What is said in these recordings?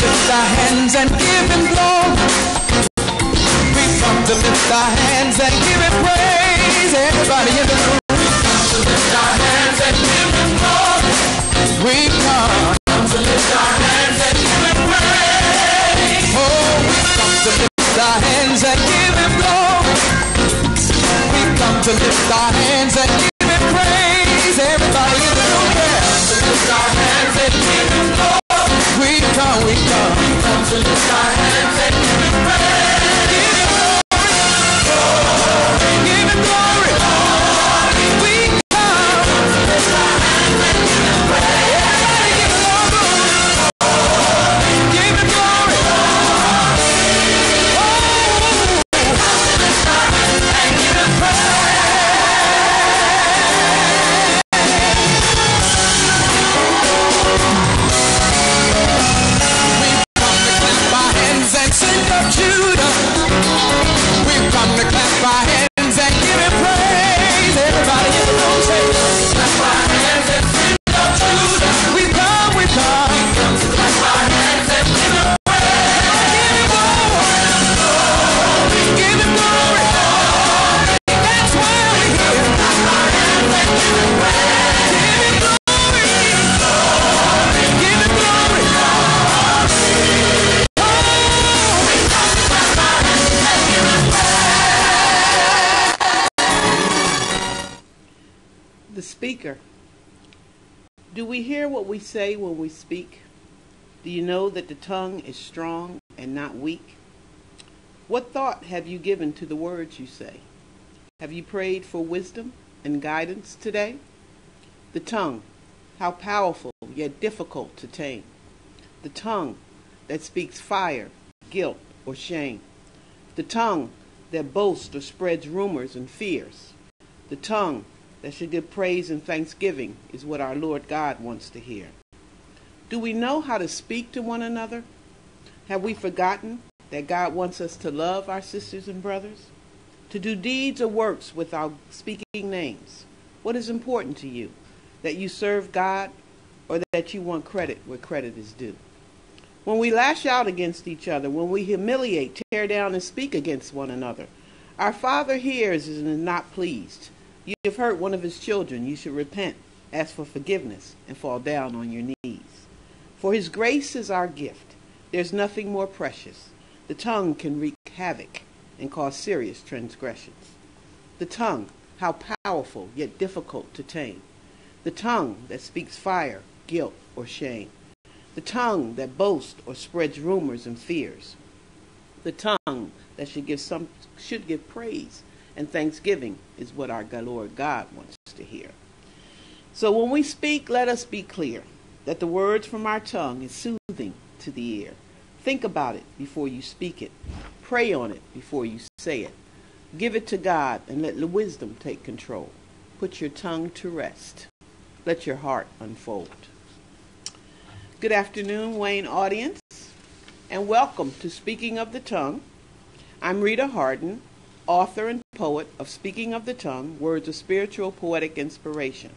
lift our hands and give him glory. We come to lift our hands and give him praise. Everybody in the room. We come to lift our hands and give him glory. We come to lift our hands and give him praise. Oh, we come to lift our hands and give him glory. We come to lift our hands and give him praise. Everybody in the room. Yeah. To lift our hands and give him glory. We come to lift our hands and give him praise. Give him glory. Give him glory. We come to lift our hands and give him praise. Everybody give him glory. Give him glory. Oh, to lift our hands and give him praise. And sing of Judah. We've come to clap our hands and give him praise. Everybody in the room say, clap our hands and sing of Judah. We've come to clap our hands and give him praise. Give him glory. That's why we're here. Clap our hands and give him praise. Give him glory. Give him glory. The speaker. Do we hear what we say when we speak? Do you know that the tongue is strong and not weak? What thought have you given to the words you say? Have you prayed for wisdom and guidance today? The tongue, how powerful yet difficult to tame. The tongue that speaks fire, guilt, or shame. The tongue that boasts or spreads rumors and fears. The tongue that should give praise and thanksgiving is what our Lord God wants to hear. Do we know how to speak to one another? Have we forgotten that God wants us to love our sisters and brothers? To do deeds or works without speaking names? What is important to you? That you serve God or that you want credit where credit is due? When we lash out against each other, when we humiliate, tear down, and speak against one another, our Father hears and is not pleased. You have hurt one of his children. You should repent, ask for forgiveness, and fall down on your knees. For his grace is our gift. There's nothing more precious. The tongue can wreak havoc and cause serious transgressions. The tongue, how powerful yet difficult to tame. The tongue that speaks fire, guilt, or shame. The tongue that boasts or spreads rumors and fears. The tongue that should give praise and thanksgiving is what our Lord God wants to hear. So when we speak, let us be clear that the words from our tongue is soothing to the ear. Think about it before you speak it. Pray on it before you say it. Give it to God and let the wisdom take control. Put your tongue to rest. Let your heart unfold. Good afternoon, Wayne audience, and welcome to Speaking of the Tongue. I'm Rita Harden, author and poet of Speaking of the Tongue, Words of Spiritual Poetic Inspiration.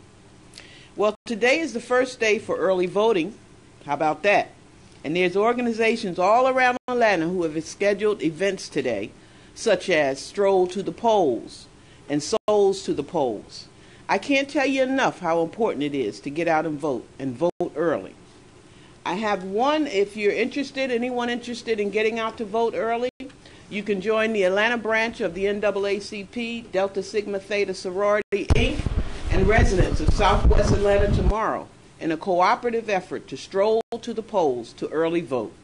Well, today is the first day for early voting. How about that? And there's organizations all around Atlanta who have scheduled events today, such as Stroll to the Polls and Souls to the Polls. I can't tell you enough how important it is to get out and vote early. I have one, if you're interested, anyone interested in getting out to vote early, you can join the Atlanta branch of the NAACP, Delta Sigma Theta Sorority, Inc., and residents of Southwest Atlanta tomorrow in a cooperative effort to stroll to the polls to early vote.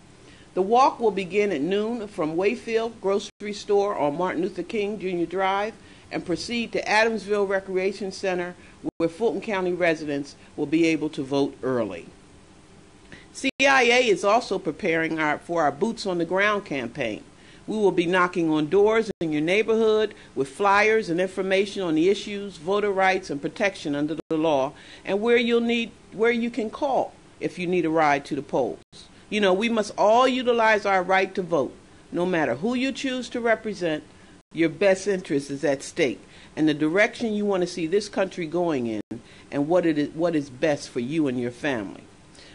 The walk will begin at noon from Wayfield Grocery Store on Martin Luther King Jr. Drive and proceed to Adamsville Recreation Center, where Fulton County residents will be able to vote early. CIA is also preparing for our Boots on the Ground campaign. We will be knocking on doors in your neighborhood with flyers and information on the issues, voter rights, and protection under the law, and where you can call if you need a ride to the polls. You know, we must all utilize our right to vote. No matter who you choose to represent, your best interest is at stake, and the direction you want to see this country going in, and what is best for you and your family.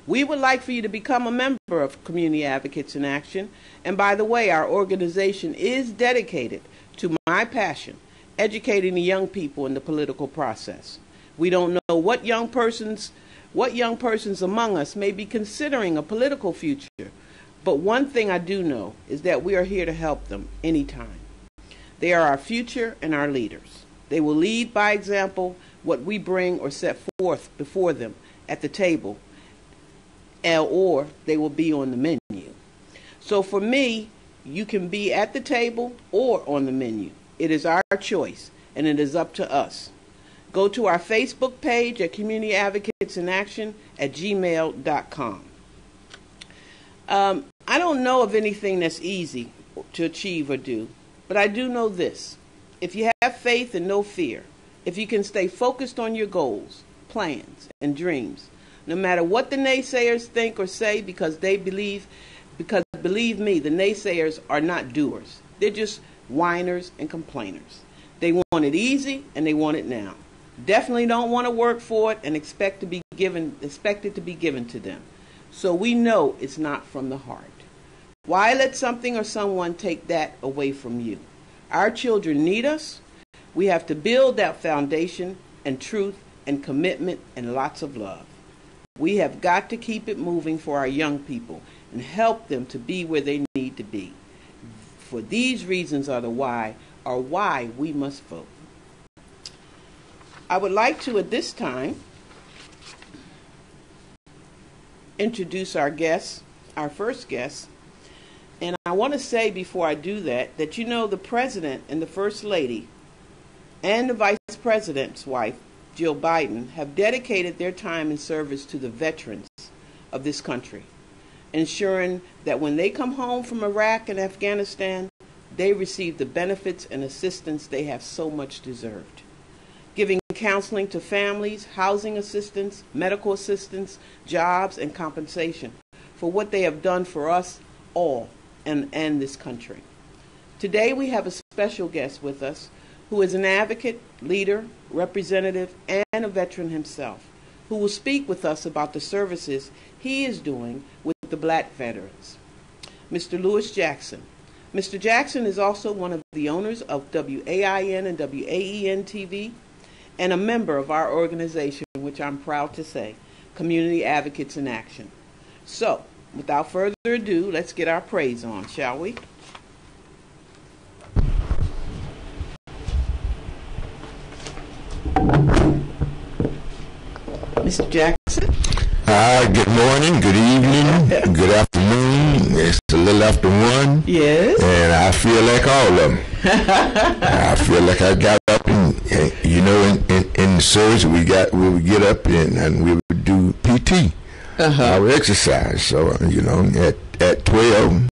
We would like for you to become a member of Community Advocates in Action. And by the way, our organization is dedicated to my passion, educating the young people in the political process. We don't know what young persons among us may be considering a political future, but one thing I do know is that we are here to help them anytime. They are our future and our leaders. They will lead by example what we bring or set forth before them at the table, or they will be on the menu. So for me, you can be at the table or on the menu. It is our choice, and it is up to us. Go to our Facebook page at Community Advocates in Action at gmail.com. I don't know of anything that's easy to achieve or do, but I do know this. If you have faith and no fear, if you can stay focused on your goals, plans, and dreams, no matter what the naysayers think or say, because believe me, the naysayers are not doers. They're just whiners and complainers. They want it easy and they want it now. Definitely don't want to work for it and expect it to be given to them. So we know it's not from the heart. Why let something or someone take that away from you? Our children need us. We have to build that foundation and truth and commitment and lots of love. We have got to keep it moving for our young people and help them to be where they need to be. For these reasons are why we must vote. I would like to, at this time, introduce our guests, our first guest. And I want to say before I do that the President and the First Lady and the Vice President's wife, Jill Biden, have dedicated their time and service to the veterans of this country, ensuring that when they come home from Iraq and Afghanistan, they receive the benefits and assistance they have so much deserved. Giving counseling to families, housing assistance, medical assistance, jobs, and compensation for what they have done for us all and this country. Today we have a special guest with us who is an advocate, leader, representative, and a veteran himself, who will speak with us about the services he is doing with the Black veterans. Mr. Lewis Jackson. Mr. Jackson is also one of the owners of WAIN and WAEN TV and a member of our organization, which I'm proud to say, Community Advocates in Action. So, without further ado, let's get our praise on, shall we? Mr. Jackson? Good morning, good evening, good afternoon. It's a little after 1. Yes. And I feel like all of them. I feel like I got up and in the service we would get up and we would do PT, our exercise. So, at 12,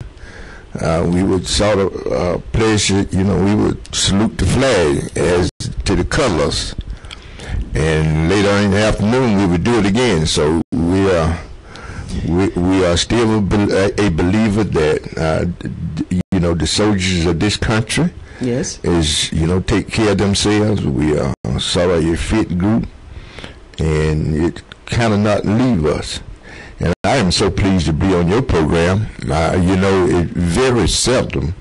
we would sort of pledge, we would salute the flag as to the colors. And later in the afternoon, we would do it again. So we are still a believer that the soldiers of this country, yes, is take care of themselves. We are sort of a fit group, and it kind of not leave us. And I am so pleased to be on your program. It very seldom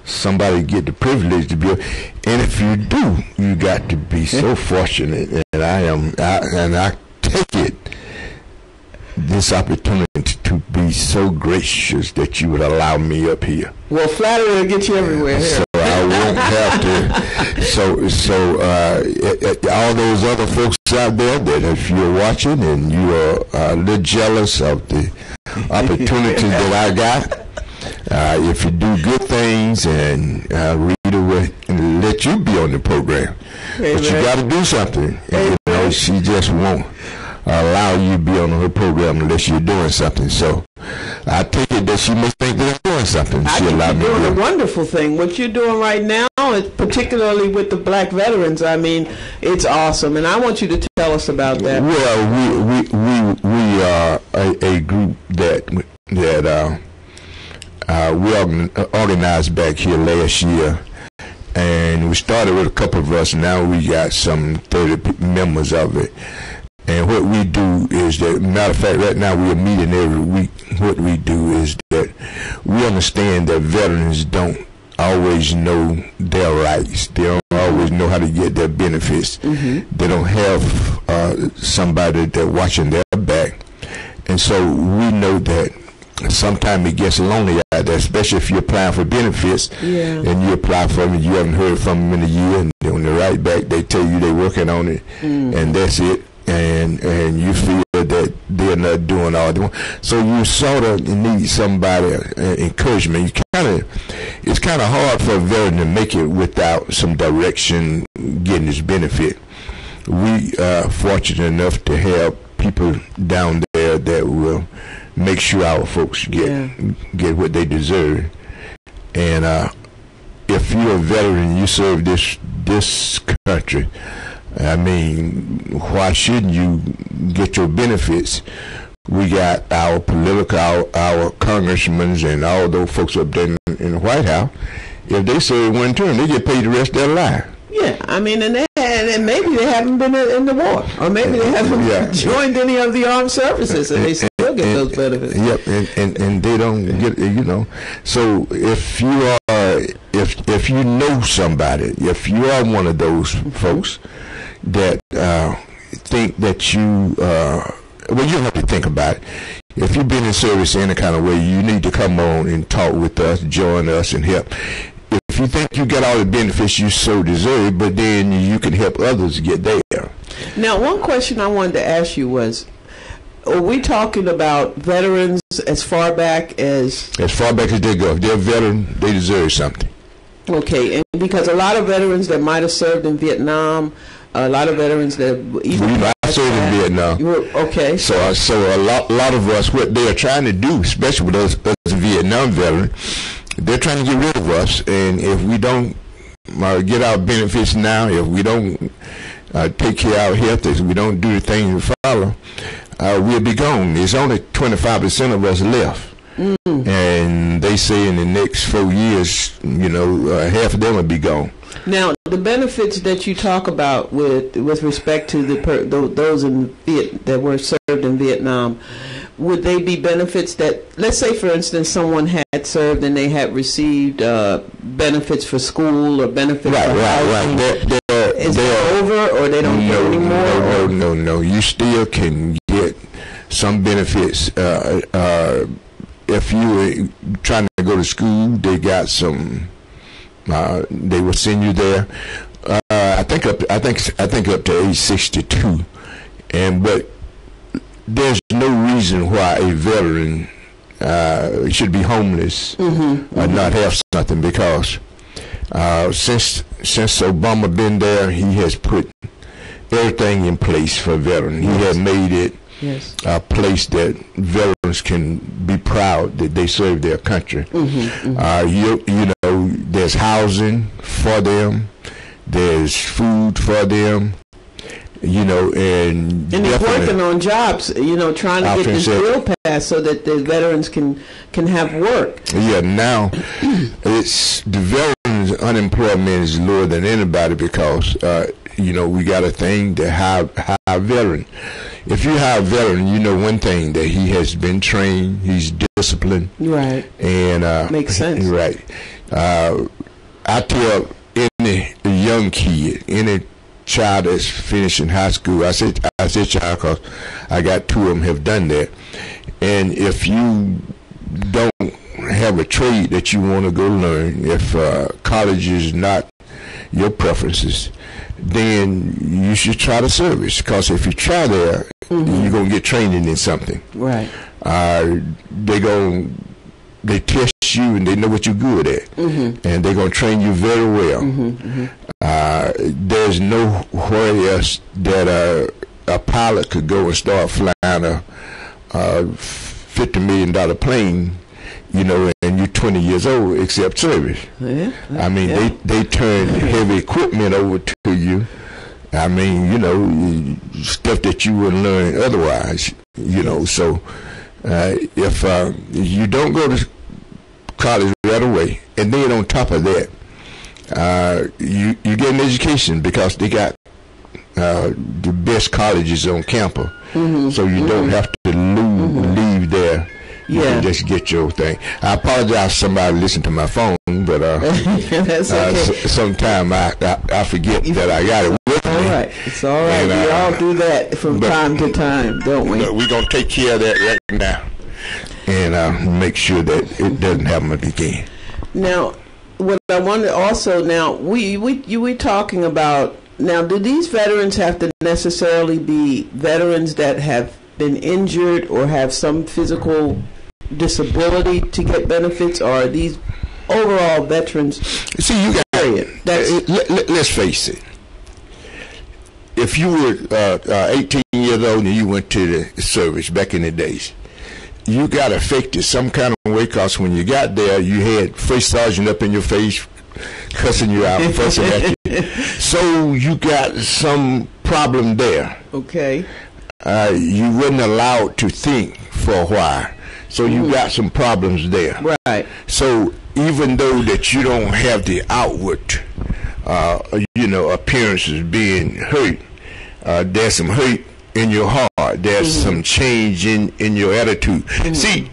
somebody get the privilege to be, and if you do, you got to be so fortunate. And I take it this opportunity to be so gracious that you would allow me up here. Well, flattery will get you everywhere. So I won't have to. So all those other folks out there that if you're watching and you are a little jealous of the opportunity that I got. If you do good things and Rita will let you be on the program, Amen. But you got to do something. And, she just won't allow you to be on her program unless you're doing something. So I take it that she must think that I'm doing something. I think you're doing a wonderful thing. What you're doing right now, particularly with the Black veterans, I mean, it's awesome. And I want you to tell us about that. Well, we are a group that we organized back here last year, and we started with a couple of us. Now we got some 30 members of it, And what we do is that, matter of fact, right now we are meeting every week. What we do is that we understand that veterans don't always know their rights. They don't always know how to get their benefits. They don't have somebody that watching their back. And so we know that sometimes it gets lonely out there, especially if you're applying for benefits and you apply for them and you haven't heard from them in a year, and then when they write back, they tell you they're working on it, and that's it. And you feel that they're not doing all they want. So you sort of need somebody encouragement. It's kind of hard for a veteran to make it without some direction getting his benefit. We are fortunate enough to have people down there that will make sure our folks get what they deserve. And if you're a veteran, you serve this country, I mean, why shouldn't you get your benefits? We got our our congressmen and all those folks up there in the White House. If they serve one term, they get paid the rest of their life. Yeah, I mean, and maybe they haven't been in the war, or maybe they haven't joined any of the armed services, and they still get those benefits. Yep, and they don't get, you know. So if you are, if you know somebody, if you are one of those folks that think that you, well, you don't have to think about it. If you've been in service in any kind of way, you need to come on and talk with us, join us, and help. If you think you get all the benefits you so deserve, but then you can help others get there. Now, one question I wanted to ask you was, are we talking about veterans as far back as... As far back as they go. If they're a veteran, they deserve something. Okay, and because a lot of veterans that might have served in Vietnam, a lot of veterans that even... I served in Vietnam. Okay. So a lot of us, what they are trying to do, especially with us Vietnam veterans, they're trying to get rid of us, and if we don't get our benefits now, if we don't take care of our health, if we don't do the things to follow, we'll be gone. There's only 25% of us left. And they say in the next 4 years, you know, half of them will be gone. Now, the benefits that you talk about with respect to those that were served in Vietnam, would they be benefits that, let's say, for instance, someone had served and they had received benefits for school or benefits for housing? Is it over, or they don't get any more? No. You still can get some benefits. If you were trying to go to school, they got some. They will send you there. I think up to age 62, but there's no reason why a veteran should be homeless or not have something, because since Obama been there, he has put everything in place for veterans. He has made it a place that veterans can be proud that they serve their country. You know, there's housing for them, there's food for them, you know, and he's working on jobs, you know, trying to get this bill passed so that the veterans can have work. Yeah, now it's the veterans' unemployment is lower than anybody, because you know, we got a thing to hire veteran. If you hire a veteran, you know one thing, that he has been trained, he's disciplined, right, and makes sense, right. I tell any young kid, any child that's finishing high school, I said child because I got two of them have done that. And if you don't have a trade that you want to go learn, if college is not your preferences, then you should try the service, because if you try there, you're going to get training in something. Right. They test you and they know what you're good at, and they're going to train you very well. There's nowhere else that a pilot could go and start flying a $50 million plane, you know, and you're 20 years old, except service. I mean, they turn heavy equipment over to you. I mean, you know, stuff that you wouldn't learn otherwise, you know. So if you don't go to college right away, and then on top of that, you get an education, because they got the best colleges on campus, so you don't have to leave there. You can just get your thing. I apologize if somebody listened to my phone, but that's okay. Sometime I forget that I got it with me. All right. It's all right. And, we all do that from time to time, don't we? We're going to take care of that right now and make sure that it doesn't happen again. Now, what I wonder also, now, we're talking about, now, do these veterans have to necessarily be veterans that have been injured or have some physical disability to get benefits, or are these overall veterans? See, you got let's face it. If you were 18 years old and you went to the service back in the days, you got affected some kind of way, because when you got there, you had first sergeant up in your face, cussing you out, fussing at you. So you got some problem there. Okay. You wasn't allowed to think for a while. So you got some problems there. Right. So even though that you don't have the outward, appearances being hurt, there's some hurt in your heart. There's some change in your attitude. See,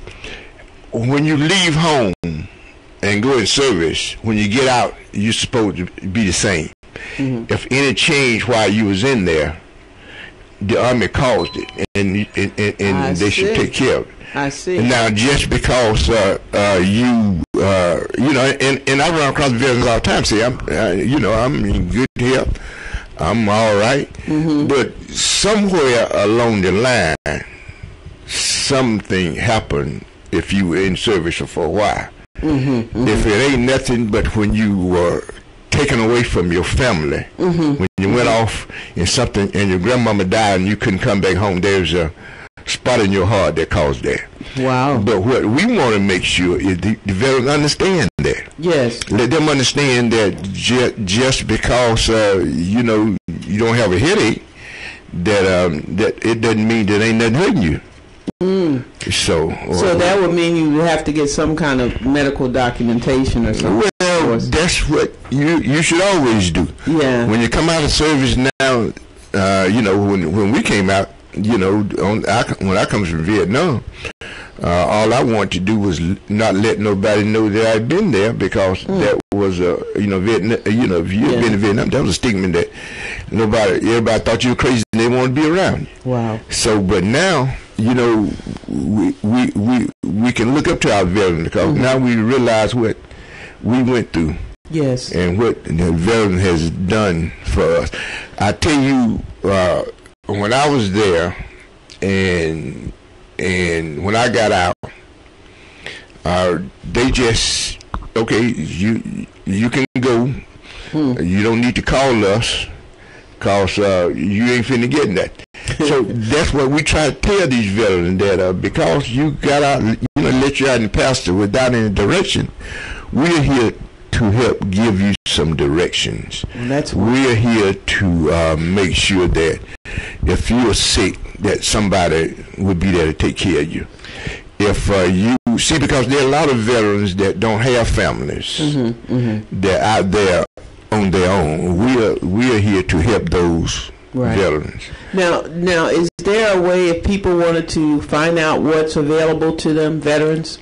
when you leave home and go in service, when you get out, you're supposed to be the same. If any change while you was in there, the Army caused it, and they should take care of it. I see. And now, just because and I run across veterans all the time, say I'm in good health, I'm all right, but somewhere along the line, something happened. If you were in service for a while, if it ain't nothing but when you were taken away from your family, when you went off in something and your grandmama died and you couldn't come back home, there's a spot in your heart that caused that. Wow. But what we want to make sure is the veterans understand that. Yes. Let them understand that just because you don't have a headache, that it doesn't mean that ain't nothing hurting you. So that would mean you have to get some kind of medical documentation or something. Well, that's what you should always do. Yeah. When you come out of service now, when we came out, when I come from Vietnam, all I wanted to do was not let nobody know that I'd been there, because that was Vietnam. If you had been to Vietnam, that was a stigma that everybody thought you were crazy and they wanted to be around you. Wow. So, but now, we can look up to our veterans, because now we realize what we went through. Yes. And what the veteran has done for us. I tell you, when I was there, and when I got out, they just, okay, you can go. You don't need to call us, because you ain't finna get that. So that's what we try to tell these veterans, that because you got out, let you out in the pasture without any direction, we're here to help give you some directions. We're here to make sure that if you're sick, that somebody would be there to take care of you. If you see, because there are a lot of veterans that don't have families, they're out there on their own. We are here to help those veterans. Now, is there a way, if people wanted to find out what's available to them, veterans,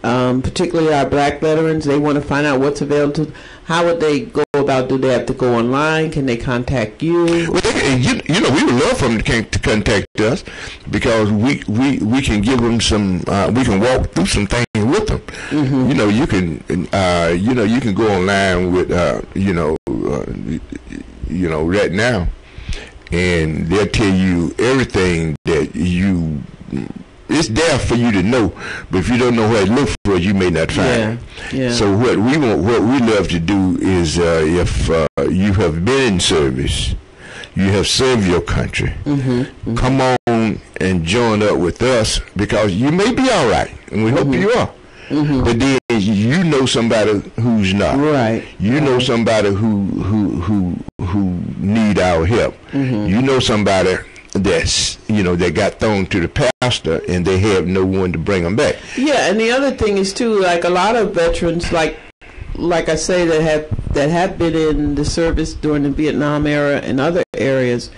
particularly our black veterans, they want to find out what's available to them, how would they go about? Do they have to go online? Can they contact you? Well, we would love for them to contact us, because we can give them some. We can walk through some things with them. You can go online with right now, and they'll tell you everything that you. It's there for you to know, but if you don't know where to look for it, you may not find it. Yeah. So what we love to do is, if you have been in service, you have served your country, come on and join up with us, because you may be all right, and we hope you are. But then you know somebody who's not. Right. You know somebody who need our help. You know somebody that's that got thrown to the pastor and they have no one to bring them back. Yeah, and the other thing is too, like a lot of veterans, like I say, that have been in the service during the Vietnam era and other areas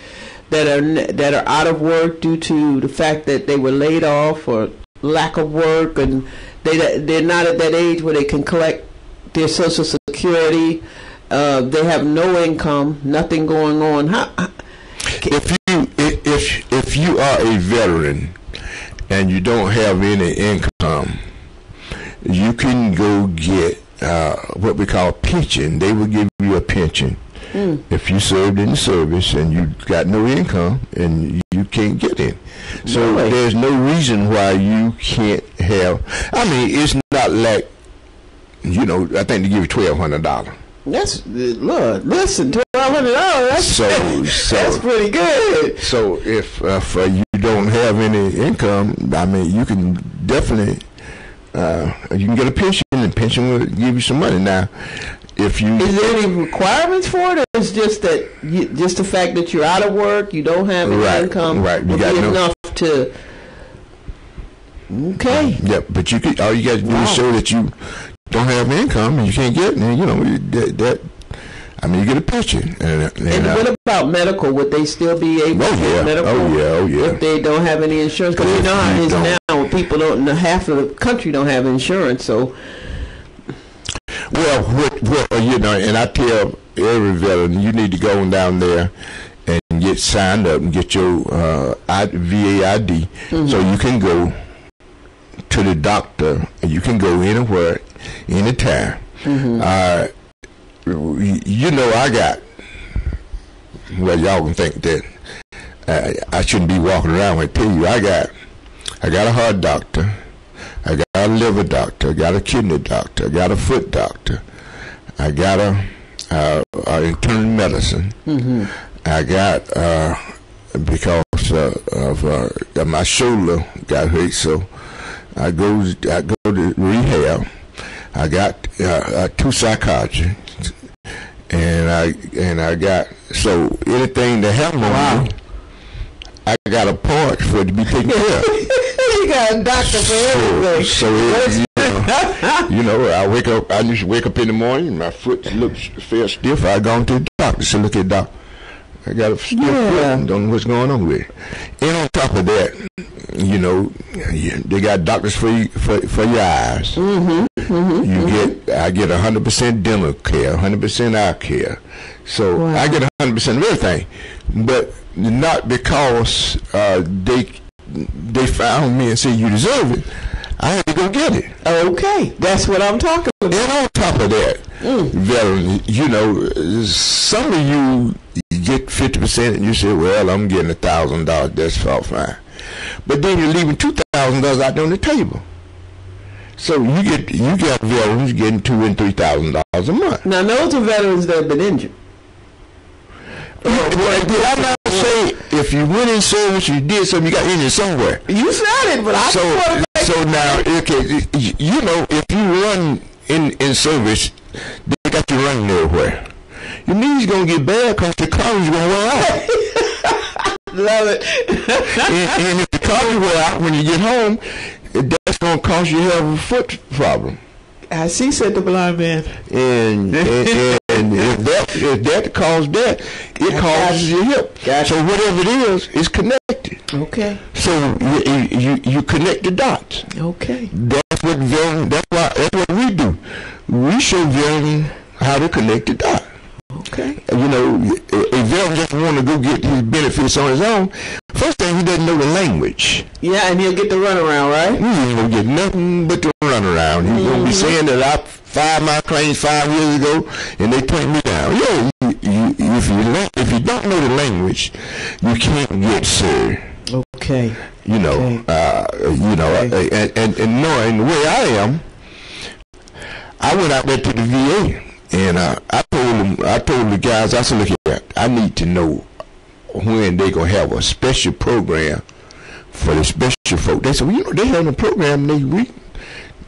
that are out of work due to the fact that they were laid off or lack of work, and they're not at that age where they can collect their Social Security. They have no income, nothing going on. If you are a veteran and you don't have any income, you can go get what we call pension. They will give you a pension if you served in the service and you got no income and you can't get in. So there's no reason why you can't have. I mean, it's not like, I think they give you $1,200. That's, Lord, listen, $1,200. That's pretty good. So if you don't have any income, I mean, you can definitely you can get a pension, and pension will give you some money. Now, is there any requirements for it, or it's just that just the fact that you're out of work, you don't have any income, will be enough to? Okay. Yeah, but all you got to do is show that you don't have income and you can't get it, and you get a pension. And what about medical? Would they still be able to get medical? Oh yeah. If they don't have any insurance, because you know how it is now. People don't. Half of the country don't have insurance. So, and I tell every veteran, you need to go down there and get signed up and get your VA ID, so you can go to the doctor, and you can go anywhere, anytime. I got, y'all can think that I shouldn't be walking around with you. I got a heart doctor, I got a liver doctor, I got a kidney doctor, I got a foot doctor, I got a internal medicine. I got because of my shoulder got hurt, so I go to rehab. I got 2 psychiatrists, and I got, so anything that happened on me, I got a part for it to be taken care of. You got a doctor for everything. So I wake up. I used to wake up in the morning, my foot felt stiff. I gone to the doctor. So look at doc, I got a stiff foot. I don't know what's going on with it. And on top of that, they got doctors for your eyes. I get 100% dental care, 100% eye care. So I get 100% of everything, but not because they found me and said you deserve it. I had to go get it. Okay, that's what I'm talking about. And on top of that, veteran, some of you get 50% and you say, well, I'm getting $1,000. That's all fine. But then you're leaving $2,000 out there on the table. So you got veterans getting $2,000 and $3,000 a month. Now those are veterans that have been injured. Did I not say if you went in service, you did something, you got injured somewhere? You said it, but I so now, okay, if you run in service, they got you running everywhere. Your knees gonna get bad because the car is gonna wear out. Love it. and if the car is wear out when you get home, that's gonna cause you to have a foot problem. I see, said the blind man. And if that caused that, it causes your hip. Gotcha. So whatever it is, it's connected. Okay. So you connect the dots. Okay. That's what we do. We show veterans how to connect the dots. Okay. A veteran just want to go get his benefits on his own. First thing, he doesn't know the language. Yeah, and he'll get the runaround, right? He ain't gonna get nothing but the runaround. He's gonna be saying that I filed my claims 5 years ago and they turned me down. If you don't know the language, you can't get served. Okay. And knowing the way I am, I went out there to the VA. And I told the guys, I said, look here, I need to know when they gonna have a special program for the special folk. They said, well, they having a program next week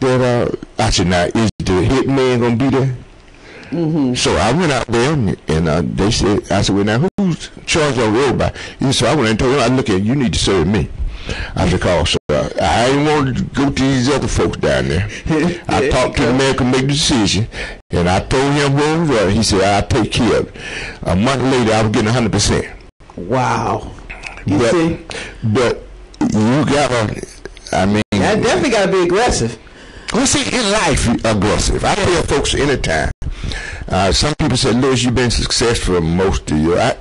that I said, now is the hitman gonna be there? So I went out there and they said, I said, well, now who's charged of everybody? And so I went and told them, look here, you need to serve me. I said, so I ain't want to go to these other folks down there. I talked to the man who make the decision, and I told him what was right. He said, I'll take care of it. A month later, I was getting 100%. Wow. But you gotta, I mean, that definitely gotta be aggressive. Well, see, in life, aggressive. I tell folks anytime. Some people say, Louis, you've been successful most of your. I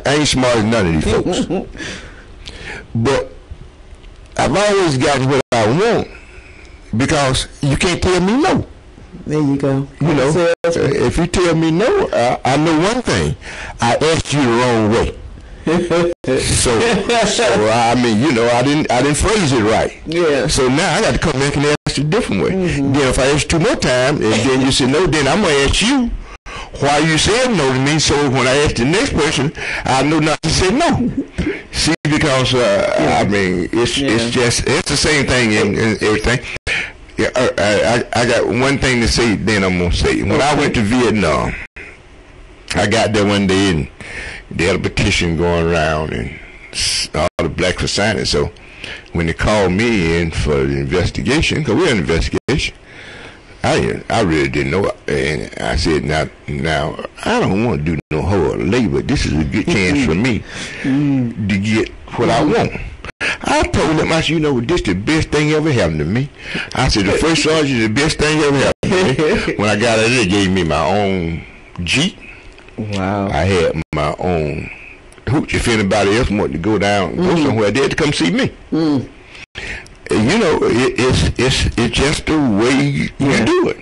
ain't smart as none of these folks. But I've always gotten what I want because you can't tell me no. There you go. You know, if you tell me no, I know one thing. I asked you the wrong way. so I mean, you know, I didn't phrase it right. Yeah. So now I got to come back and ask you a different way. Mm-hmm. Then if I ask you 2 more times and then you say no, then I'm gonna ask you why you said no to me. So when I ask the next person, I know not to say no. See, because I mean, it's the same thing in everything. Yeah, I got one thing to say. Then I'm gonna say when I went to Vietnam, I got there one day and they had a petition going around and all the blacks were signing. So when they called me in for the investigation, because we had an investigation, I really didn't know. And I said, now I don't want to do no hard labor. This is a good chance for me to get what I want. I told them, I said, you know, this is the best thing ever happened to me. I said, the first sergeant is the best thing ever happened to me. When I got out there, they gave me my own Jeep. Wow. I had my own hooch. If anybody else wanted to go somewhere, they had to come see me. You know, it's just the way you do it.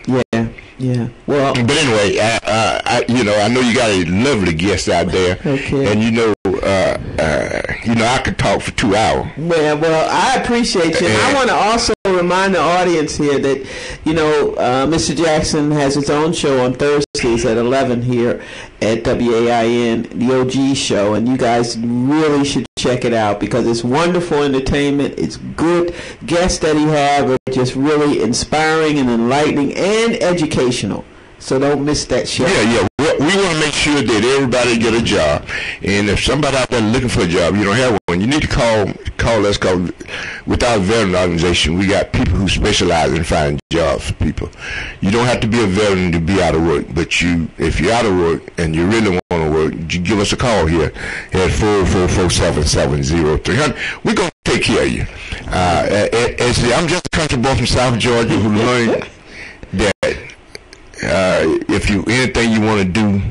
Yeah. Well, but anyway, I know you got a lovely guest out there, and you know, I could talk for 2 hours. Well, I appreciate you. And I want to also remind the audience here that, you know, Mr. Jackson has his own show on Thursdays at 11 here at WAIN, the OG show, and you guys really should check it out because it's wonderful entertainment. It's good guests that he has, just really inspiring and enlightening and educational. So don't miss that show. Yeah. We want to make sure that everybody get a job. And if somebody out there looking for a job, you don't have one, you need to call us. Cause with our veteran organization, we got people who specialize in finding jobs for people. You don't have to be a veteran to be out of work, but if you're out of work and you really want to work, you give us a call here at 444-770-300. We're going to take care of you. I'm just a country boy from South Georgia who learned that if anything you want to do,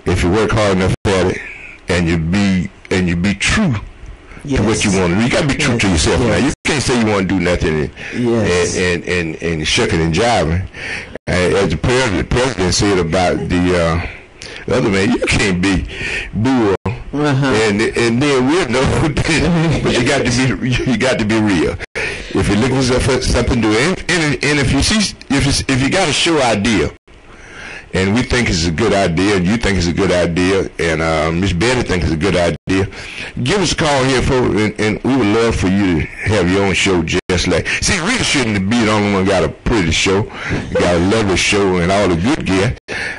if you work hard enough at it, and you be true to what you want to do, you got to be true to yourself. Now you can't say you want to do nothing and shucking and jiving. As the president said about the other man, you can't be bull. And then we'll know, but you got to be real. If you're looking for something to do, and if you got a show idea, and we think it's a good idea, and you think it's a good idea, and Miss Betty thinks it's a good idea, give us a call here, and we would love for you to have your own show just like. See, Rita shouldn't be the only one got a pretty show, got a lovely show, and all the good gear.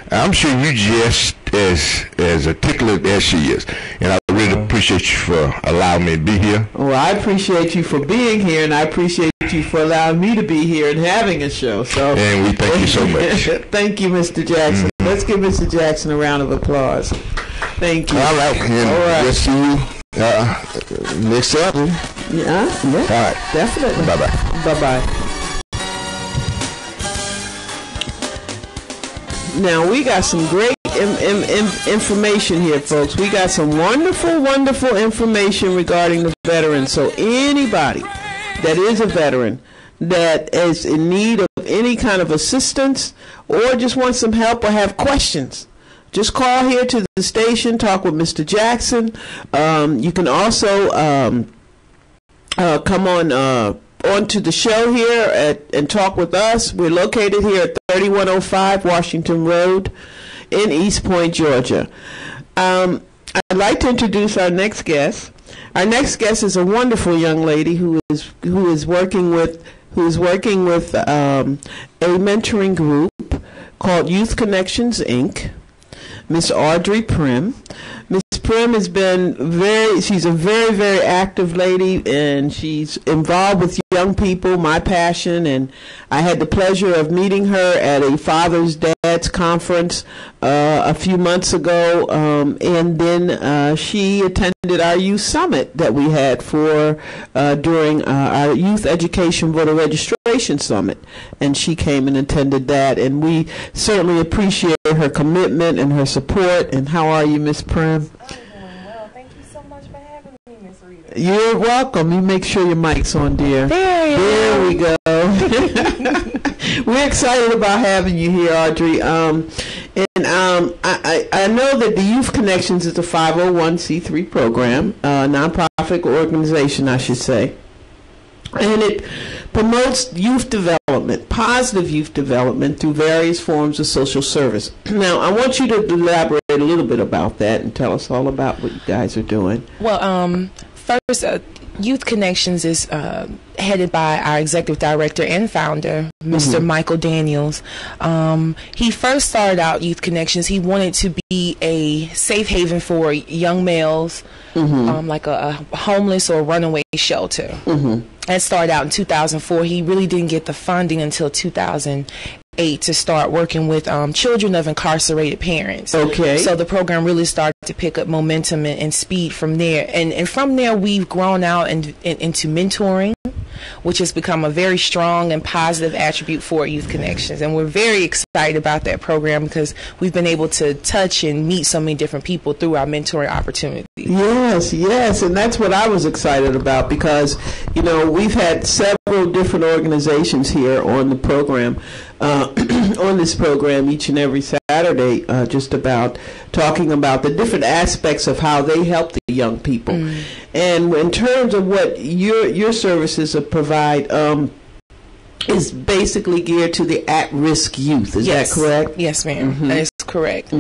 I'm sure you just as articulate as she is, and I really appreciate you for allowing me to be here. Well, I appreciate you for being here, and I appreciate you for allowing me to be here and having a show. So, and we thank you so much. Thank you, Mr. Jackson. Let's give Mr. Jackson a round of applause. Thank you. All right, and we'll see you next Saturday. Yeah. All right, definitely. Bye-bye. Now, we got some great information here, folks. We got some wonderful information regarding the veterans. So anybody that is a veteran that is in need of any kind of assistance or just wants some help or have questions, just call here to the station, talk with Mr. Jackson. You can also come onto the show here and talk with us. We're located here at 3105 Washington Road in East Point, Georgia. I'd like to introduce our next guest. Our next guest is a wonderful young lady who is working with a mentoring group called Youth Connections Inc. Miss Audrey Prim. Miss Prim has been she's a very, very active lady, and she's involved with young people, my passion, and I had the pleasure of meeting her at a Father's Dads conference a few months ago, and then she attended our youth summit that we had during our Youth Education Voter Registration Summit, and she came and attended that, and we certainly appreciate her commitment and her support. And how are you, Miss Prim? I'm doing well. Thank you so much for having me, Miss Rita. You're welcome. You make sure your mic's on, dear. There we go. We're excited about having you here, Audrey. I know that the Youth Connections is a 501c3 program, nonprofit organization, I should say. And it promotes youth development, positive youth development through various forms of social service. Now, I want you to elaborate a little bit about that and tell us all about what you guys are doing. Well, first, Youth Connections is headed by our executive director and founder, Mr. Michael Daniels. He first started out Youth Connections. He wanted to be a safe haven for young males, like a homeless or runaway shelter. That started out in 2004. He really didn't get the funding until 2008 to start working with children of incarcerated parents. Okay. So the program really started to pick up momentum and speed from there. And from there, we've grown out into mentoring, which has become a very strong and positive attribute for Youth Connections. And we're very excited about that program because we've been able to touch and meet so many different people through our mentoring opportunities. Yes, and that's what I was excited about because, we've had several different organizations here on the program, on this program each and every Saturday, just about talking about the different aspects of how they help the young people. And in terms of what your services provide, is basically geared to the at-risk youth. Is that correct? Yes, ma'am. That is correct.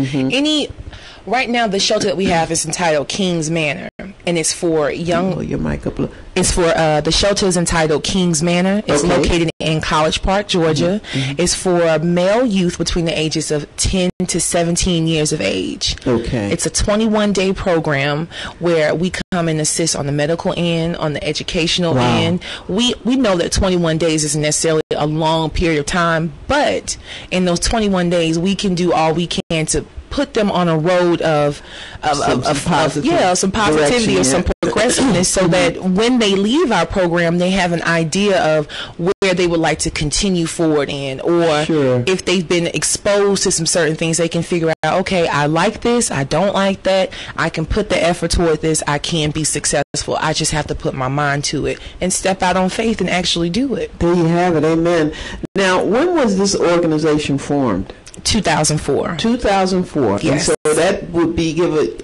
Right now, the shelter that we have is entitled King's Manor, and it's for young. Your mic up. It's for the shelter is entitled King's Manor. It's located in College Park, Georgia. It's for male youth between the ages of 10 to 17 years of age. Okay. It's a 21-day program where we come and assist on the medical end, on the educational end. We know that 21 days isn't necessarily a long period of time, but in those 21 days, we can do all we can to put them on a road of some positivity or some progressiveness so that when they leave our program, they have an idea of where they would like to continue forward in, or if they've been exposed to some certain things, they can figure out, okay, I like this, I don't like that, I can put the effort toward this, I can be successful, I just have to put my mind to it and step out on faith and actually do it. There you have it. Amen. Now, when was this organization formed? 2004. 2004. Yes. And so that would be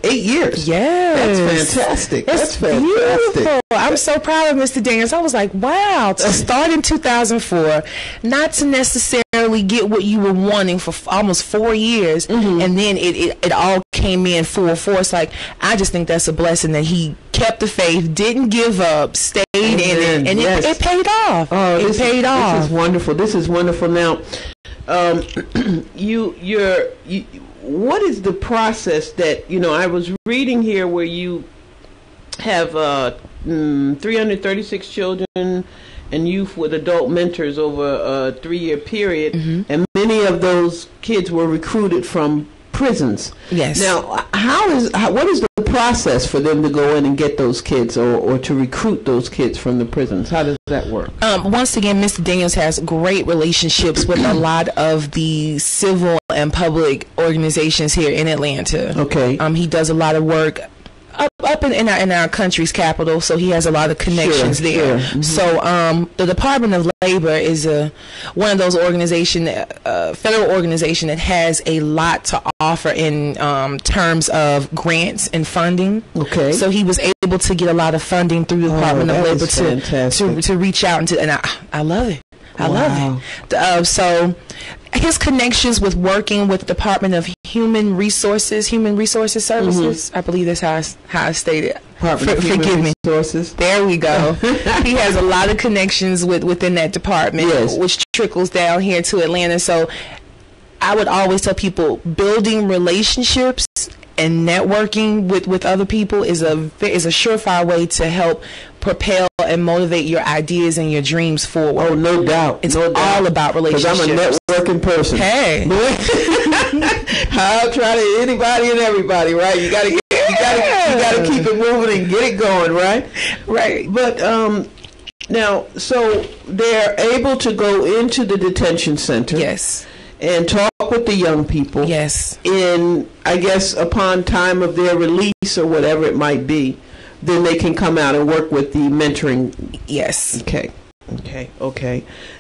8 years. Yes. That's fantastic. That's fantastic. Beautiful. I'm so proud of Mr. Daniels. I was like, wow, to start in 2004, not to necessarily get what you were wanting for almost 4 years, and then it all came in full force. Like, I just think that's a blessing that he kept the faith, didn't give up, stayed in it, and it paid off. Oh, it paid off. This is wonderful. This is wonderful. Now, what is the process that, I was reading here where you have 336 children and youth with adult mentors over a 3-year period, and many of those kids were recruited from prisons. Yes. Now, what is the process for them to go in and get those kids or to recruit those kids from the prisons? How does that work? Once again, Mr. Daniels has great relationships with a lot of the civil and public organizations here in Atlanta. Okay. He does a lot of work up in our country's capital, so he has a lot of connections there. So the Department of Labor is one of those federal organization that has a lot to offer in terms of grants and funding. Okay. So he was able to get a lot of funding through the Department of Labor to reach out and I love it. I love it. So his connections with working with the Department of Human Resources Services, I believe that's how I stated. Forgive me. Resources. There we go. He has a lot of connections within that department, which trickles down here to Atlanta. So I would always tell people, building relationships and networking with other people is a surefire way to help propel and motivate your ideas and your dreams forward. Oh, no doubt. It's all about relationships. Because I'm a networking person. Hey. I'll try to anybody and everybody, right? You gotta keep it moving and get it going, right? Right. But now, so they're able to go into the detention center. Yes. And talk with the young people. Yes. In, I guess, upon time of their release or whatever it might be, then they can come out and work with the mentoring. Yes. Okay.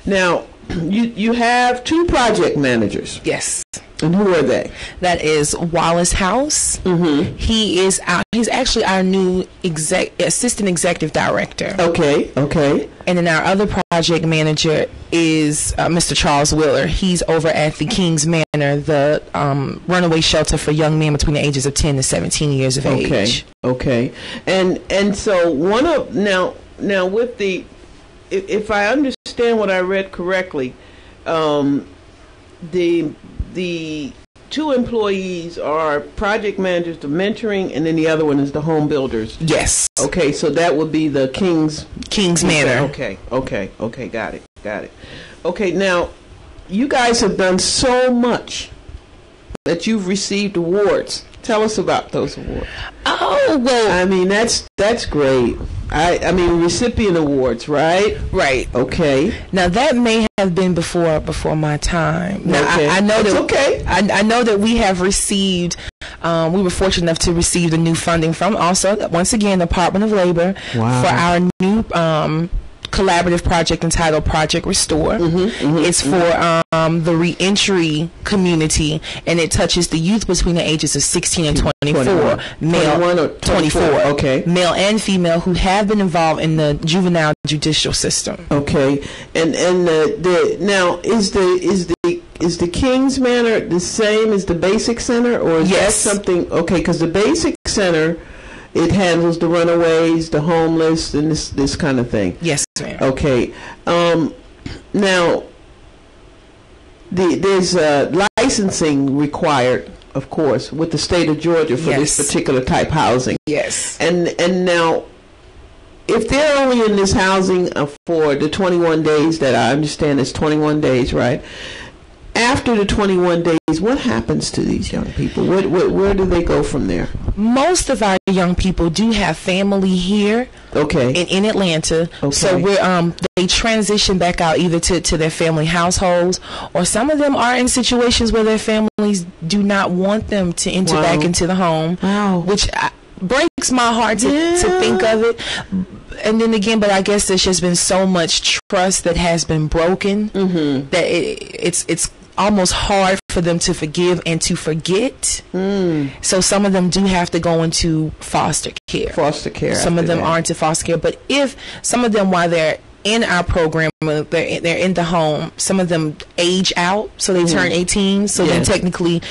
Now, you have 2 project managers. Yes. And who are they? That is Wallace House. Mm-hmm. He's actually our new assistant executive director. Okay. And then our other project manager is Mr. Charles Wheeler. He's over at the King's Manor, the runaway shelter for young men between the ages of 10 to 17 years of age. Okay. And so now with the, if I understand what I read correctly, the 2 employees are project managers, the mentoring, and then the other one is the home builders. Yes. Okay, so that would be the King's Manor. Okay, got it. Okay, now, you guys have done so much that you've received awards. Tell us about those awards. Oh, well. I mean, that's great. I mean, recipient awards, right? Right. Okay. Now that may have been before my time. Now okay. I know that's that. Okay. I know that we have received. We were fortunate enough to receive the new funding from also once again the Department of Labor for our new collaborative project entitled Project Restore. It's for the reentry community, and it touches the youth between the ages of 16 and 24, male 24, okay, male and female who have been involved in the juvenile judicial system. Okay, and now is the King's Manor the same as the Basic Center, or is that something? Okay, because the Basic Center, it handles the runaways, the homeless, and this kind of thing. Yes, ma'am. Okay. Now, there's licensing required, of course, with the state of Georgia for this particular type housing. Yes. And now, if they're only in this housing for the 21 days that I understand is 21 days, right? After the 21 days, what happens to these young people? Where do they go from there? Most of our young people do have family here. Okay. In Atlanta. Okay. So they transition back out either to their family households, or some of them are in situations where their families do not want them to enter back into the home. Wow. Which breaks my heart to think of it. And then again, but I guess there's just been so much trust that has been broken that it's almost hard for them to forgive and to forget. So some of them do have to go into foster care. Some of them aren't in foster care. But if some of them, while they're in our program, they're in the home, some of them age out, so they turn 18. So then technically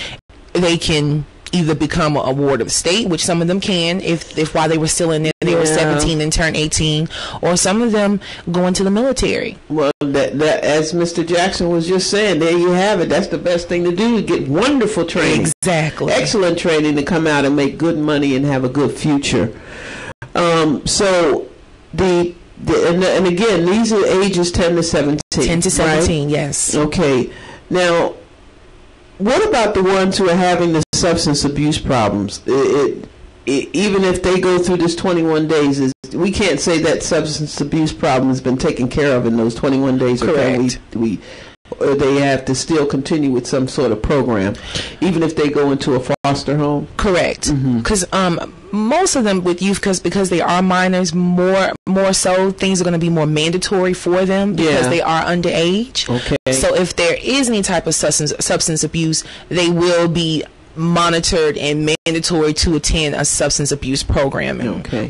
they can either become a ward of the state, which some of them can, if while they were still in there, they were 17 and turned 18, or some of them go into the military. Well, that as Mr. Jackson was just saying, there you have it. That's the best thing to do, to get wonderful training. Exactly. Excellent training to come out and make good money and have a good future. So and again, these are ages 10 to 17. 10 to 17, right? yes. Okay. Now, what about the ones who are having the substance abuse problems? Even if they go through this 21 days, we can't say that substance abuse problem has been taken care of in those 21 days. Correct. Or they have to still continue with some sort of program, even if they go into a foster home? Correct. Because most of them with youth, because they are minors, more so, things are going to be more mandatory for them because they are underage. Okay. So if there is any type of substance abuse, they will be monitored and mandatory to attend a substance abuse program,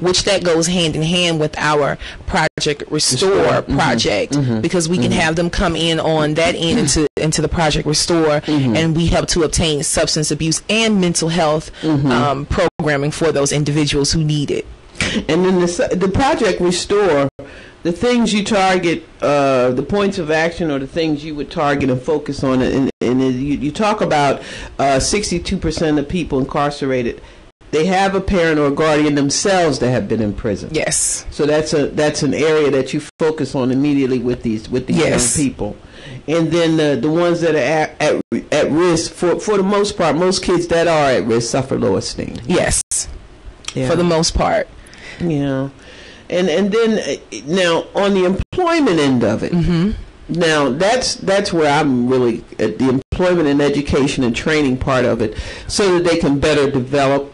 which that goes hand in hand with our Project Restore project, because we can have them come in on that end into the Project Restore, and we help to obtain substance abuse and mental health programming for those individuals who need it. And then the Project Restore, the things you target, the points of action, or the things you would target and focus on, and you talk about 62% of people incarcerated, they have a parent or a guardian themselves that have been in prison. Yes. So that's an area that you focus on immediately with these yes. young people. And then the ones that are at risk, for the most part, most kids that are at risk suffer low esteem. Yes. Yeah. For the most part. Yeah. And then now on the employment end of it, mm-hmm. now that's where I'm really at, the employment and education and training part of it, so that they can better develop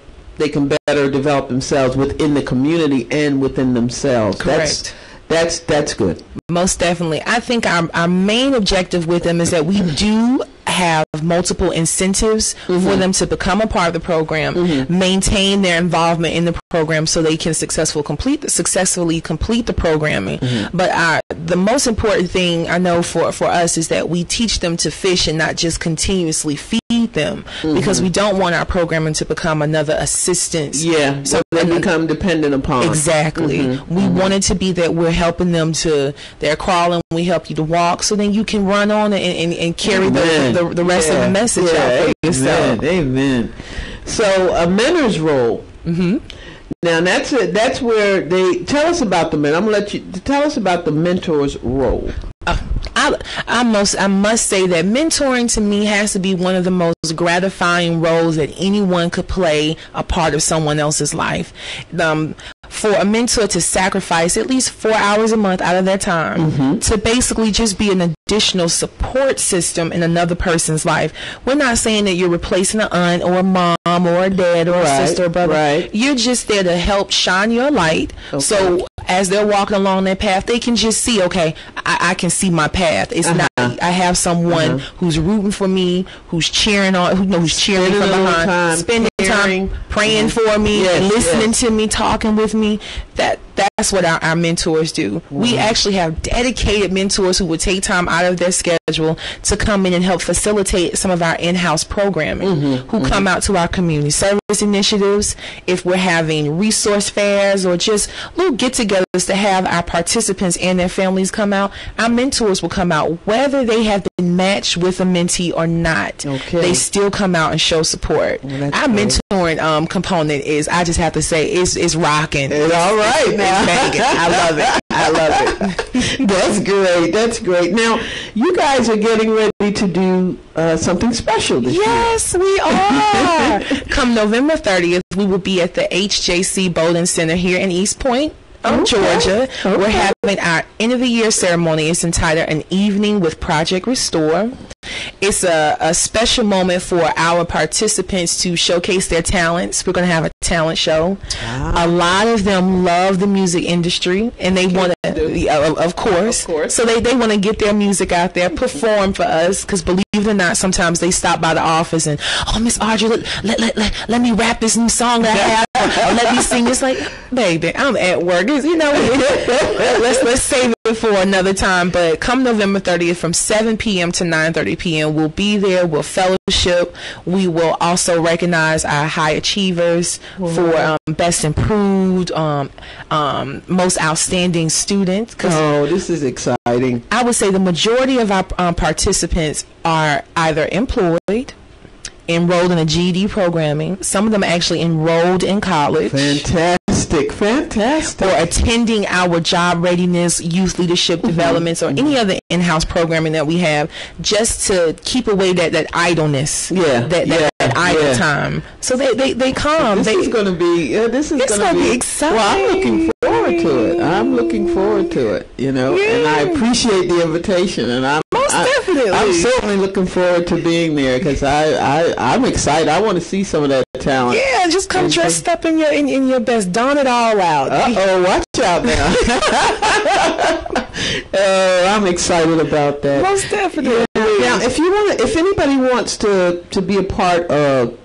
themselves within the community and within themselves. Correct. That's good. Most definitely. I think our main objective with them is that we do have multiple incentives mm-hmm. for them to become a part of the program, mm-hmm. maintain their involvement in the program so they can successfully complete the programming. Mm-hmm. But the most important thing I know for us is that we teach them to fish and not just continuously feed them, mm-hmm. because we don't want our programming to become another assistance. Yeah, so they become dependent upon. Exactly. Mm-hmm. We mm-hmm. want it to be that we're helping them they're crawling, we help you to walk, so then you can run on and carry the rest of the message out for yourself. Amen. So a mentor's role. Mm-hmm. Now that's where they tell us about the mentor. I'm gonna let you tell us about the mentor's role. I must say that mentoring to me has to be one of the most gratifying roles that anyone could play a part of someone else's life. For a mentor to sacrifice at least 4 hours a month out of their time mm-hmm. to basically just be an additional support system in another person's life. We're not saying that you're replacing an aunt or a mom or a dad or a sister or brother. Right. You're just there to help shine your light. Okay. So as they're walking along their path, they can just see, okay, I can see my path. It's not, I have someone who's rooting for me, who's cheering who's cheering from behind, spending time praying for me, and listening to me, talking with me. That's what our mentors do. We actually have dedicated mentors who would take time out of their schedule to come in and help facilitate some of our in-house programming, who come out to our community service initiatives. If we're having resource fairs or just little get-togethers to have our participants and their families come out, our mentors will come out whether they have been matched with a mentee or not. Okay. They still come out and show support. Our mentoring component is, I just have to say, it's rocking. It's all right now. I love it. That's great. Now, you guys are getting ready to do something special this year. Yes, we are. Come November 30th, we will be at the HJC Bowling Center here in East Point, Georgia. Okay. We're having our end of the year ceremony. It's entitled An Evening with Project Restore. It's a special moment for our participants to showcase their talents. We're going to have a talent show. A lot of them love the music industry, and they want to, of course. So they want to get their music out there, perform for us, because believe it or not, sometimes they stop by the office and, Miss Audrey, let me rap this new song that I have, or let me sing. It's like, baby, I'm at work. Let's save it for another time. But come November 30th from 7 p.m. to 9:30 p.m. we'll be there. We'll fellowship. We will also recognize our high achievers for best improved, most outstanding students. This is exciting. I would say the majority of our participants are either employed, enrolled in a GED programming. Some of them actually enrolled in college. Fantastic. Or attending our job readiness, youth leadership developments, or any other in-house programming that we have, just to keep away that idleness, that idle time. So they come. This is going to be exciting. Well, I'm looking forward to it. And I appreciate the invitation, and definitely. I'm certainly looking forward to being there, because I'm excited. I want to see some of that talent. Yeah, just come dressed up in your best, don it all out. Watch out now. I'm excited about that. Most definitely. Now, if anybody wants to be a part of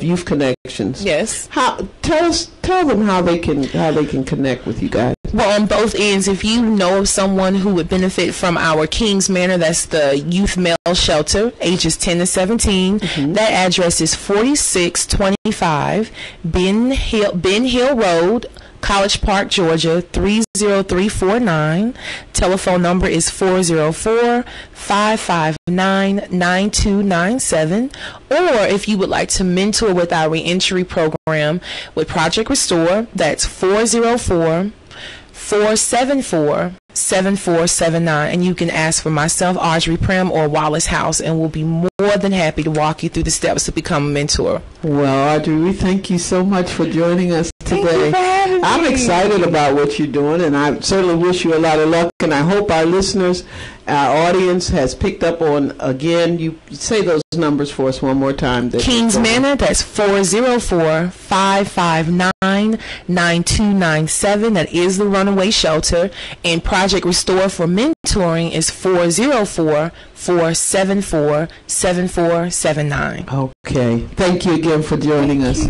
Youth Connections, yes, tell them how they can connect with you guys. Well, on both ends, if you know of someone who would benefit from our Kings Manor, that's the youth male shelter, ages 10 to 17. That address is 4625 Ben Hill Road, College Park, Georgia 30349. Telephone number is 404-559-9297. Or if you would like to mentor with our reentry program with Project Restore, that's 404-474-7479, and you can ask for myself, Audrey Prim, or Wallace House, and we'll be more than happy to walk you through the steps to become a mentor. Well, Audrey, we thank you so much for joining us today. Thank you for having me. I'm excited about what you're doing, and I certainly wish you a lot of luck, and I hope our listeners, our audience has picked up on, again, you say those numbers for us one more time. Kings Manor, that's 404-559-9297. That is the Runaway Shelter. And Project Restore for mentoring is 404-474-7479. Okay. Thank you again for joining us.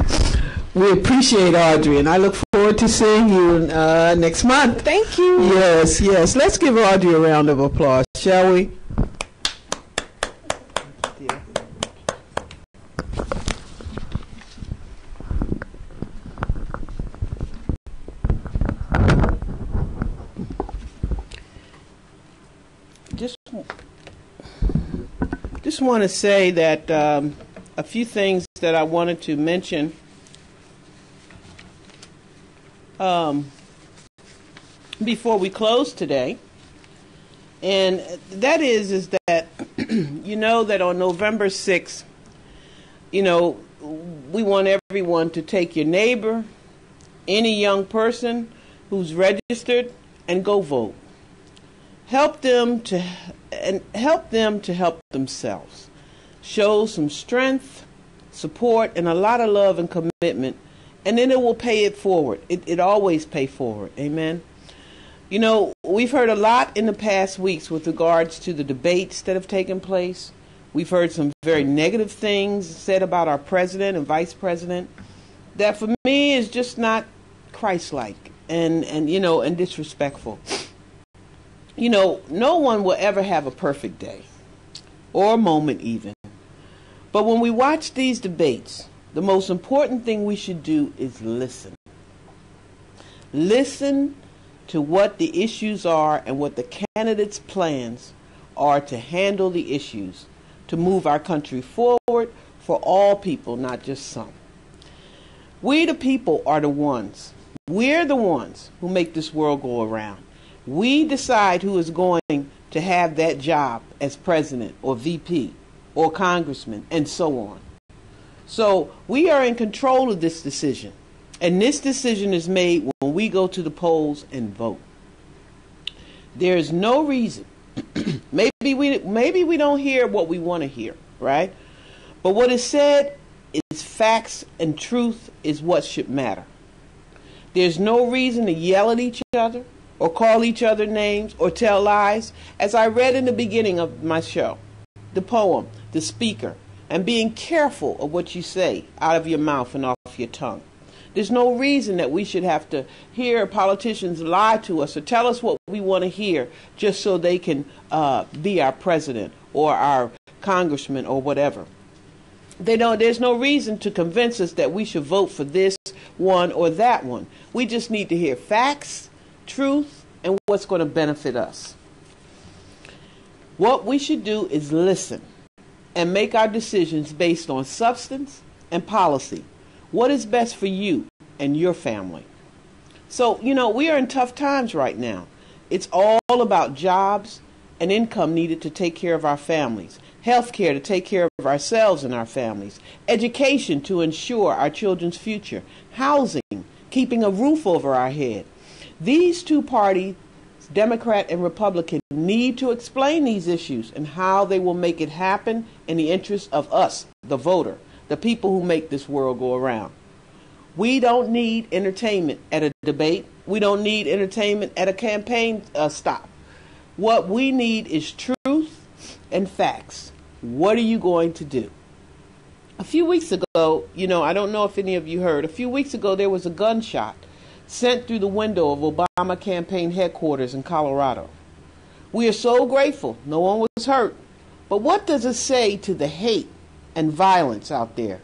We appreciate Audrey, and I look forward to seeing you next month. Thank you. Yes, yes. Let's give Audrey a round of applause, shall we? Just want to say that a few things that I wanted to mention. Before we close today, and that is that you know that on November 6th, you know, we want everyone to take your neighbor, any young person who's registered, and go vote. Help them to help themselves. Show some strength, support, and a lot of love and commitment, and then it will pay it forward. It always pay forward. Amen. You know, we've heard a lot in the past weeks with regards to the debates that have taken place. We've heard some very negative things said about our president and vice president that for me is just not Christ-like and you know, and disrespectful. You know, no one will ever have a perfect day or moment even. But when we watch these debates, the most important thing we should do is listen. Listen to what the issues are and what the candidates' plans are to handle the issues, to move our country forward for all people, not just some. We the people are the ones. We're the ones who make this world go around. We decide who is going to have that job as president or VP or congressman and so on. So we are in control of this decision. And this decision is made when we go to the polls and vote. There is no reason. maybe we don't hear what we want to hear, right? But what is said is facts, and truth is what should matter. There's no reason to yell at each other or call each other names or tell lies. As I read in the beginning of my show, the poem, The Speaker, and being careful of what you say out of your mouth and off your tongue. There's no reason that we should have to hear politicians lie to us or tell us what we want to hear just so they can be our president or our congressman or whatever. There's no reason to convince us that we should vote for this one or that one. We just need to hear facts, truth, and what's going to benefit us. What we should do is listen and make our decisions based on substance and policy. What is best for you and your family? So, you know, we are in tough times right now. It's all about jobs and income needed to take care of our families, health care to take care of ourselves and our families, education to ensure our children's future, housing, keeping a roof over our head. These two parties, Democrat and Republican, need to explain these issues and how they will make it happen in the interest of us, the voter, the people who make this world go around. We don't need entertainment at a debate. We don't need entertainment at a campaign stop. What we need is truth and facts. What are you going to do? A few weeks ago, you know, I don't know if any of you heard, a few weeks ago there was a gunshot sent through the window of Obama campaign headquarters in Colorado. We are so grateful no one was hurt. But what does it say to the hate and violence out there?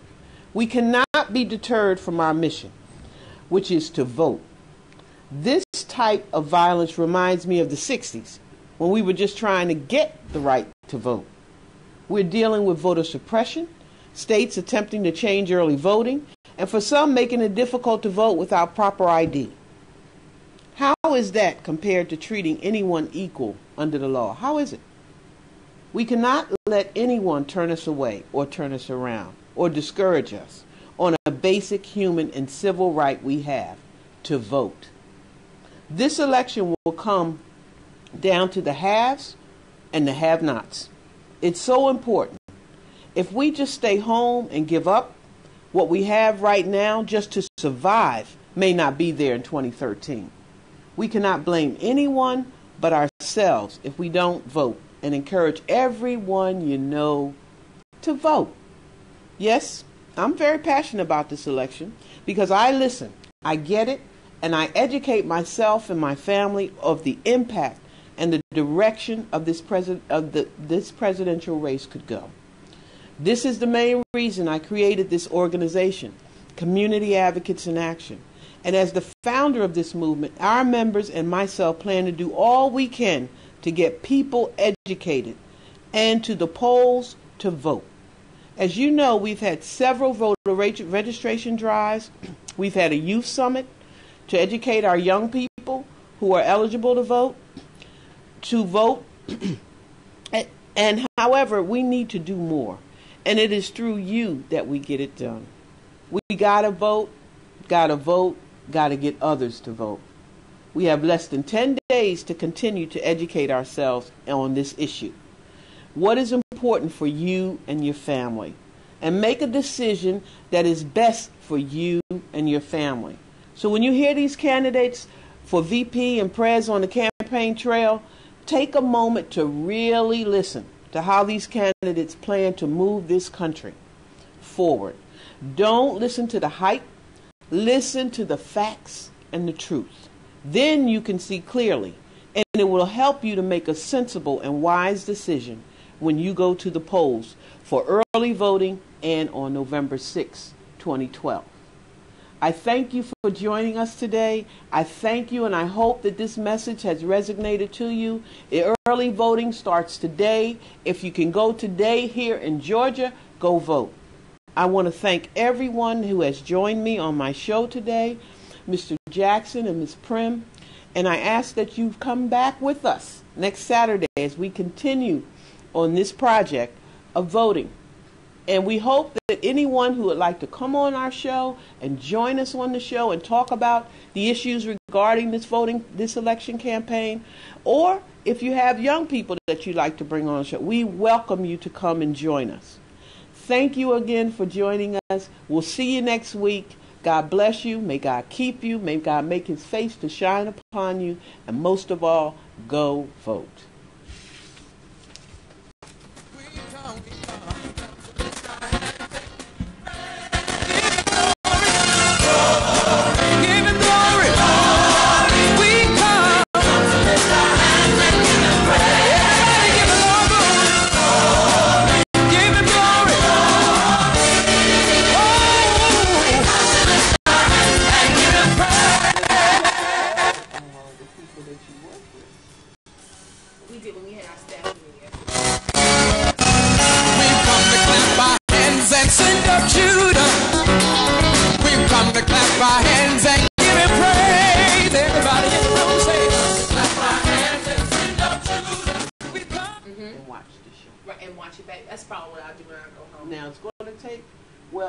We cannot be deterred from our mission, which is to vote. This type of violence reminds me of the 60s, when we were just trying to get the right to vote. We're dealing with voter suppression, states attempting to change early voting, and for some making it difficult to vote without proper ID. How is that compared to treating anyone equal under the law? How is it? We cannot let anyone turn us away or turn us around or discourage us on a basic human and civil right we have to vote. This election will come down to the haves and the have-nots. It's so important. If we just stay home and give up what we have right now just to survive may not be there in 2013. We cannot blame anyone but ourselves if we don't vote, and encourage everyone you know to vote. Yes, I'm very passionate about this election because I listen, I get it, and I educate myself and my family of the impact and the direction of this presidential race could go. This is the main reason I created this organization, Community Advocates in Action. And as the founder of this movement, our members and myself plan to do all we can to get people educated and to the polls to vote. As you know, we've had several voter registration drives. We've had a youth summit to educate our young people who are eligible to vote. And however, we need to do more. And it is through you that we get it done. We gotta vote, gotta get others to vote. We have less than 10 days to continue to educate ourselves on this issue. What is important for you and your family? And make a decision that is best for you and your family. So when you hear these candidates for VP and Prez on the campaign trail, take a moment to really listen to how these candidates plan to move this country forward. Don't listen to the hype. Listen to the facts and the truth. Then you can see clearly, and it will help you to make a sensible and wise decision when you go to the polls for early voting and on November 6, 2012. I thank you for joining us today. I thank you, and I hope that this message has resonated to you. The early voting starts today. If you can go today here in Georgia, go vote. I want to thank everyone who has joined me on my show today, Mr. Jackson and Ms. Prim, and I ask that you come back with us next Saturday as we continue on this project of voting. And we hope that anyone who would like to come on our show and join us on the show and talk about the issues regarding this election campaign, or if you have young people that you'd like to bring on the show, we welcome you to come and join us. Thank you again for joining us. We'll see you next week. God bless you. May God keep you. May God make his face to shine upon you. And most of all, go vote. Now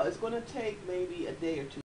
it's going to take maybe a day or two